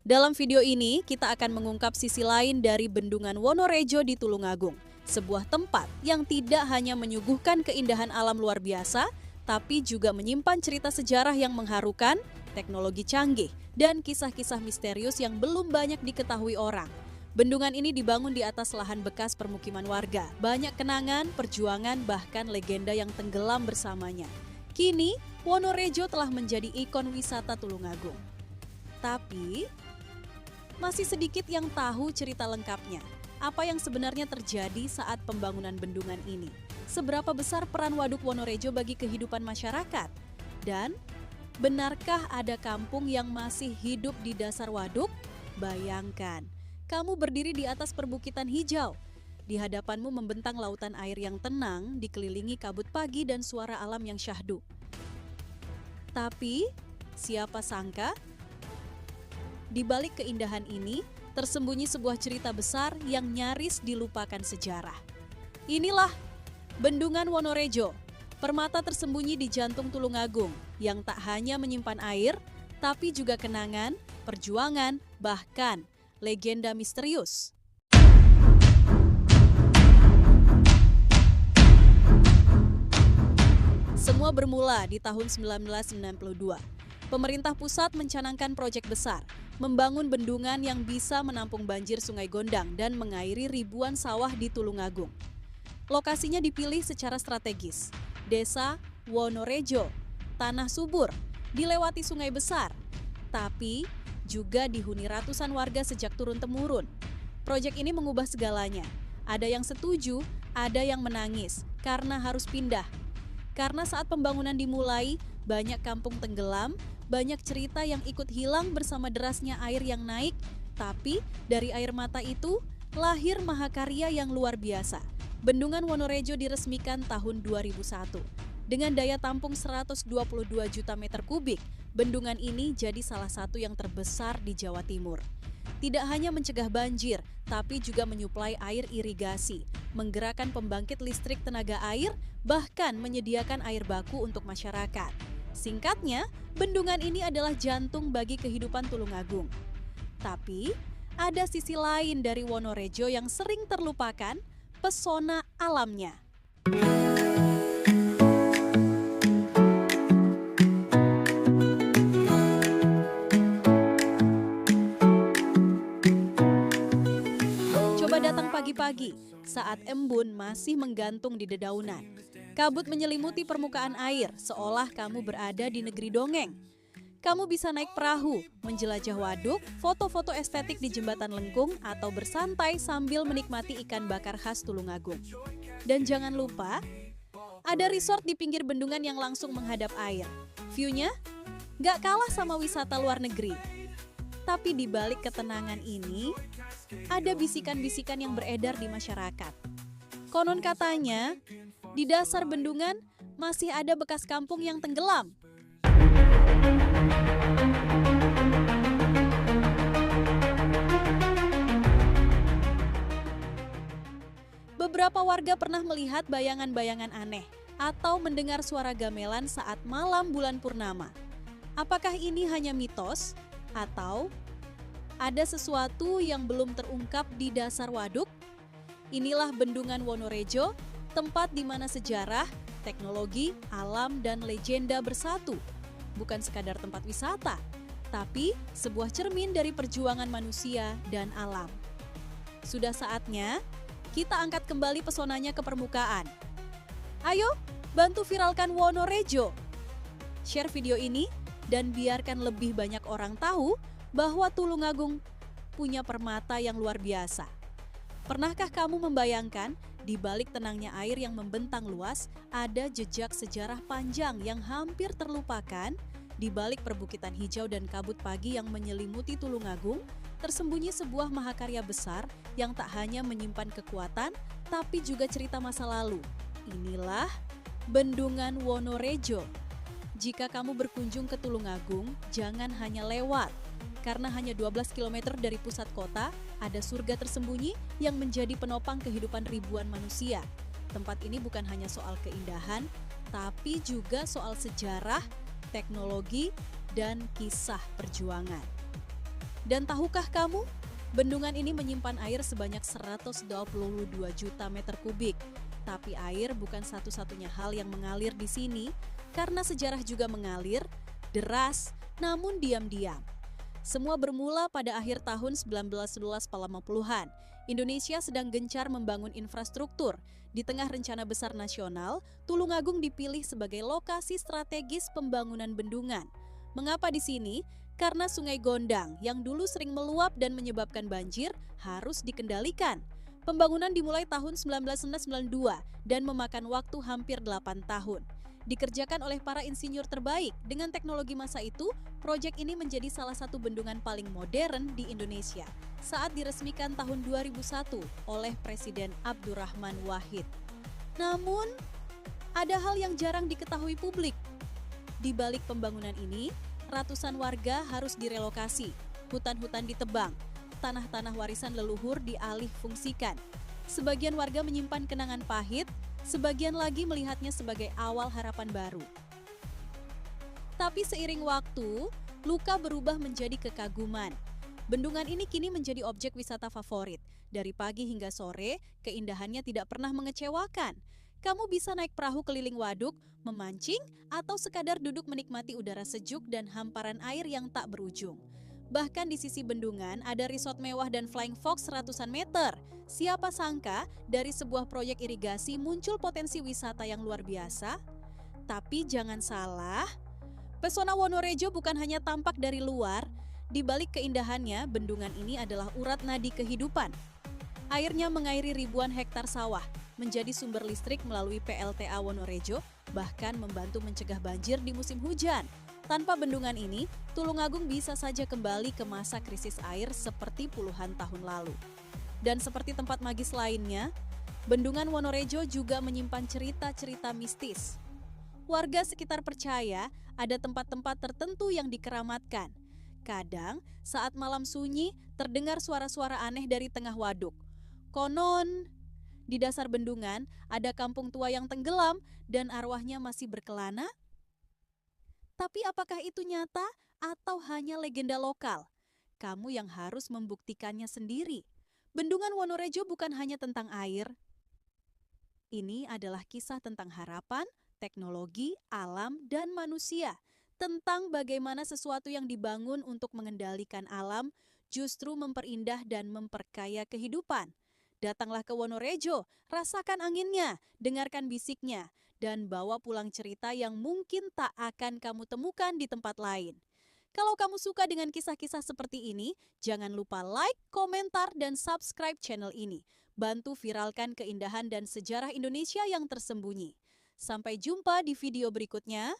Dalam video ini, kita akan mengungkap sisi lain dari Bendungan Wonorejo di Tulungagung. Sebuah tempat yang tidak hanya menyuguhkan keindahan alam luar biasa, tapi juga menyimpan cerita sejarah yang mengharukan, teknologi canggih, dan kisah-kisah misterius yang belum banyak diketahui orang. Bendungan ini dibangun di atas lahan bekas permukiman warga. Banyak kenangan, perjuangan, bahkan legenda yang tenggelam bersamanya. Kini, Wonorejo telah menjadi ikon wisata Tulungagung. Tapi, masih sedikit yang tahu cerita lengkapnya. Apa yang sebenarnya terjadi saat pembangunan bendungan ini? Seberapa besar peran Waduk Wonorejo bagi kehidupan masyarakat? Dan, benarkah ada kampung yang masih hidup di dasar waduk? Bayangkan, kamu berdiri di atas perbukitan hijau. Di hadapanmu membentang lautan air yang tenang, dikelilingi kabut pagi dan suara alam yang syahdu. Tapi, siapa sangka? Di balik keindahan ini, tersembunyi sebuah cerita besar yang nyaris dilupakan sejarah. Inilah Bendungan Wonorejo, permata tersembunyi di jantung Tulungagung, yang tak hanya menyimpan air, tapi juga kenangan, perjuangan, bahkan legenda misterius. Semua bermula di tahun 1992. Pemerintah pusat mencanangkan proyek besar, membangun bendungan yang bisa menampung banjir Sungai Gondang dan mengairi ribuan sawah di Tulungagung. Lokasinya dipilih secara strategis. Desa Wonorejo, tanah subur, dilewati sungai besar, tapi juga dihuni ratusan warga sejak turun-temurun. Proyek ini mengubah segalanya. Ada yang setuju, ada yang menangis karena harus pindah. Karena saat pembangunan dimulai, banyak kampung tenggelam, banyak cerita yang ikut hilang bersama derasnya air yang naik, tapi dari air mata itu lahir mahakarya yang luar biasa. Bendungan Wonorejo diresmikan tahun 2001. Dengan daya tampung 122 juta meter kubik, bendungan ini jadi salah satu yang terbesar di Jawa Timur. Tidak hanya mencegah banjir, tapi juga menyuplai air irigasi, menggerakkan pembangkit listrik tenaga air, bahkan menyediakan air baku untuk masyarakat. Singkatnya, bendungan ini adalah jantung bagi kehidupan Tulungagung. Tapi, ada sisi lain dari Wonorejo yang sering terlupakan, pesona alamnya. Coba datang pagi-pagi saat embun masih menggantung di dedaunan. Kabut menyelimuti permukaan air seolah kamu berada di negeri dongeng. Kamu bisa naik perahu, menjelajah waduk, foto-foto estetik di jembatan lengkung, atau bersantai sambil menikmati ikan bakar khas Tulungagung. Dan jangan lupa, ada resort di pinggir bendungan yang langsung menghadap air. View-nya gak kalah sama wisata luar negeri. Tapi di balik ketenangan ini, ada bisikan-bisikan yang beredar di masyarakat. Konon katanya, di dasar bendungan masih ada bekas kampung yang tenggelam. Beberapa warga pernah melihat bayangan-bayangan aneh atau mendengar suara gamelan saat malam bulan purnama. Apakah ini hanya mitos atau ada sesuatu yang belum terungkap di dasar waduk? Inilah Bendungan Wonorejo, tempat di mana sejarah, teknologi, alam, dan legenda bersatu. Bukan sekadar tempat wisata, tapi sebuah cermin dari perjuangan manusia dan alam. Sudah saatnya kita angkat kembali pesonanya ke permukaan. Ayo, bantu viralkan Wonorejo. Share video ini dan biarkan lebih banyak orang tahu bahwa Tulungagung punya permata yang luar biasa. Pernahkah kamu membayangkan di balik tenangnya air yang membentang luas, ada jejak sejarah panjang yang hampir terlupakan? Di balik perbukitan hijau dan kabut pagi yang menyelimuti Tulungagung, tersembunyi sebuah mahakarya besar yang tak hanya menyimpan kekuatan, tapi juga cerita masa lalu. Inilah Bendungan Wonorejo. Jika kamu berkunjung ke Tulungagung, jangan hanya lewat. Karena hanya 12 km dari pusat kota, ada surga tersembunyi yang menjadi penopang kehidupan ribuan manusia. Tempat ini bukan hanya soal keindahan, tapi juga soal sejarah, teknologi, dan kisah perjuangan. Dan tahukah kamu, bendungan ini menyimpan air sebanyak 122 juta meter kubik. Tapi air bukan satu-satunya hal yang mengalir di sini, karena sejarah juga mengalir, deras, namun diam-diam. Semua bermula pada akhir tahun 1980-an. Indonesia sedang gencar membangun infrastruktur. Di tengah rencana besar nasional, Tulungagung dipilih sebagai lokasi strategis pembangunan bendungan. Mengapa di sini? Karena Sungai Gondang yang dulu sering meluap dan menyebabkan banjir harus dikendalikan. Pembangunan dimulai tahun 1992 dan memakan waktu hampir 8 tahun. Dikerjakan oleh para insinyur terbaik. Dengan teknologi masa itu, proyek ini menjadi salah satu bendungan paling modern di Indonesia saat diresmikan tahun 2001 oleh Presiden Abdurrahman Wahid. Namun, ada hal yang jarang diketahui publik. Di balik pembangunan ini, ratusan warga harus direlokasi, hutan-hutan ditebang, tanah-tanah warisan leluhur dialih fungsikan. Sebagian warga menyimpan kenangan pahit, sebagian lagi melihatnya sebagai awal harapan baru. Tapi seiring waktu, luka berubah menjadi kekaguman. Bendungan ini kini menjadi objek wisata favorit. Dari pagi hingga sore, keindahannya tidak pernah mengecewakan. Kamu bisa naik perahu keliling waduk, memancing, atau sekadar duduk menikmati udara sejuk dan hamparan air yang tak berujung. Bahkan di sisi bendungan ada resort mewah dan flying fox ratusan meter. Siapa sangka dari sebuah proyek irigasi muncul potensi wisata yang luar biasa? Tapi jangan salah, pesona Wonorejo bukan hanya tampak dari luar. Di balik keindahannya, bendungan ini adalah urat nadi kehidupan. Airnya mengairi ribuan hektar sawah, menjadi sumber listrik melalui PLTA Wonorejo, bahkan membantu mencegah banjir di musim hujan. Tanpa bendungan ini, Tulungagung bisa saja kembali ke masa krisis air seperti puluhan tahun lalu. Dan seperti tempat magis lainnya, bendungan Wonorejo juga menyimpan cerita-cerita mistis. Warga sekitar percaya ada tempat-tempat tertentu yang dikeramatkan. Kadang, saat malam sunyi, terdengar suara-suara aneh dari tengah waduk. Konon, di dasar bendungan ada kampung tua yang tenggelam dan arwahnya masih berkelana. Tapi apakah itu nyata atau hanya legenda lokal? Kamu yang harus membuktikannya sendiri. Bendungan Wonorejo bukan hanya tentang air. Ini adalah kisah tentang harapan, teknologi, alam, dan manusia. Tentang bagaimana sesuatu yang dibangun untuk mengendalikan alam justru memperindah dan memperkaya kehidupan. Datanglah ke Wonorejo, rasakan anginnya, dengarkan bisiknya, dan bawa pulang cerita yang mungkin tak akan kamu temukan di tempat lain. Kalau kamu suka dengan kisah-kisah seperti ini, jangan lupa like, komentar, dan subscribe channel ini. Bantu viralkan keindahan dan sejarah Indonesia yang tersembunyi. Sampai jumpa di video berikutnya.